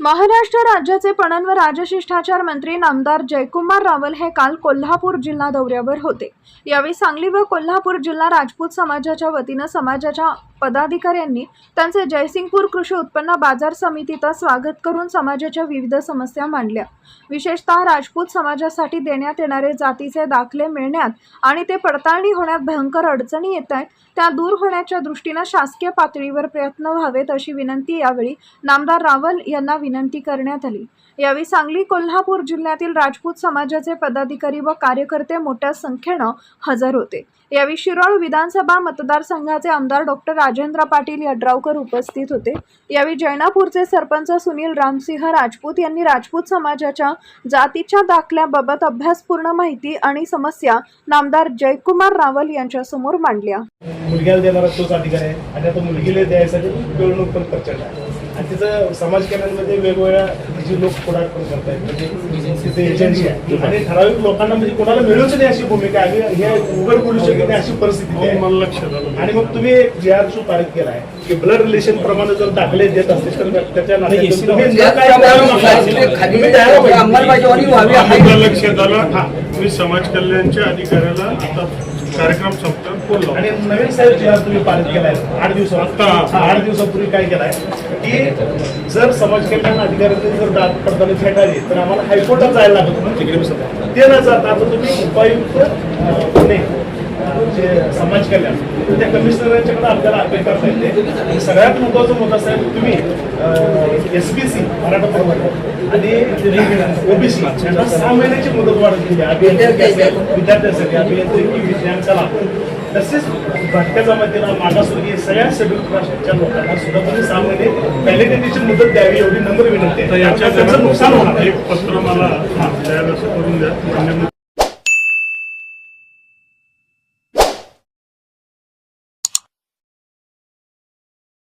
महाराष्ट्र राज्याचे पणन व राजशिष्टाचार मंत्री नामदार जयकुमार रावल हे काल कोल्हापूर जिल्हा दौऱ्यावर होते। यावेळी सांगली व कोल्हापूर जिल्हा राजपूत समाजाच्या वतीने समाजाच्या पदाधिकाऱ्यांनी त्यांचे जयसिंगपूर कृषी उत्पन्न बाजार समितीत स्वागत करून समाजाच्या विविध समस्या मांडल्या। विशेषतः राजपूत समाजासाठी देण्यात येणारे जातीचे दाखले मिळण्यात आणि ते पडताळणी होण्यात भयंकर अडचणी येत आहेत, त्या दूर होण्याच्या दृष्टीने शासकीय पातळीवर प्रयत्न व्हावेत अशी विनंती यावेळी नामदार रावल यांना विनंती करण्यात आली। यावेळी सांगली कोल्हापूर जिल्ह्यातील राजपूत समाजाचे पदाधिकारी व कार्यकर्ते मोठ्या संख्येने हजर होते। यावेळी शिरोळ विधानसभा मतदारसंघाचे आमदार डॉक्टर राजेंद्र पाटील यड्रावकर उपस्थित होते। यावेळी जैनापूरचे सरपंच सुनील रामसिंह राजपूत यांनी राजपूत समाजाच्या जातीच्या दाखल्याबाबत अभ्यासपूर्ण माहिती आणि समस्या नामदार जयकुमार रावल यांच्या समोर मांडल्या। मुलग्याला देणारा तोच अधिकार आहे आणि आता मुलगीला द्यायसाठी पिळवणूक पण प्रचंड आहे आणि तिथं समाज कल्याणमध्ये वेगवेगळ्या जी लोक पुढाकार करत आहेत, म्हणजे तिथे एजन्सी आहे आणि ठराविक लोकांना म्हणजे कोणाला मिळूच नाही अशी भूमिका आहे, हे उघड बोलू शकत नाही अशी परिस्थिती आहे। मला लक्षात आलं आणि मग तुम्ही GR जो पारित केला आहे की ब्लड रिलेशन प्रमाणे जर दाखले देत असतील तर त्याच्या लक्षात आलं। मी समाज कल्याणच्या अधिकाऱ्याला आता कार्यक्रम संपतात बोललो आणि नवीन साहेब GR तुम्ही पारित केलाय 8 दिवसापूर्वी काय केलाय की जर समाज कल्याण अधिकाऱ्यांनी जर पडताळणी फेटाळली तर आम्हाला हायकोर्टात जायला लागत ना, ते न जाता आता तुम्ही उपायुक्त पुणे जे समाज कल्याण त्या कमिशनरांच्याकडे आपल्याला अपील करता येते। सगळ्यात महत्वाचा मुद्दा साहेब तुम्ही SBC मराठा प्रवर्ग आणि OBC यांना 6 महिन्याची मुदत वाढ दिली विद्यार्थ्यांसाठी अभियांत्रिकी विज्ञान कला तसेच भटक्या जमातीला मागासवर्गीय सगळ्या शेड्यूल कास्टच्या लोकांना सुद्धा तुम्ही 6 महिने व्हॅलिडिटीची मुदत द्यावी एवढी नम्र विनंती आहे। याच्या नुकसान होणार एक पत्र मला करून द्या।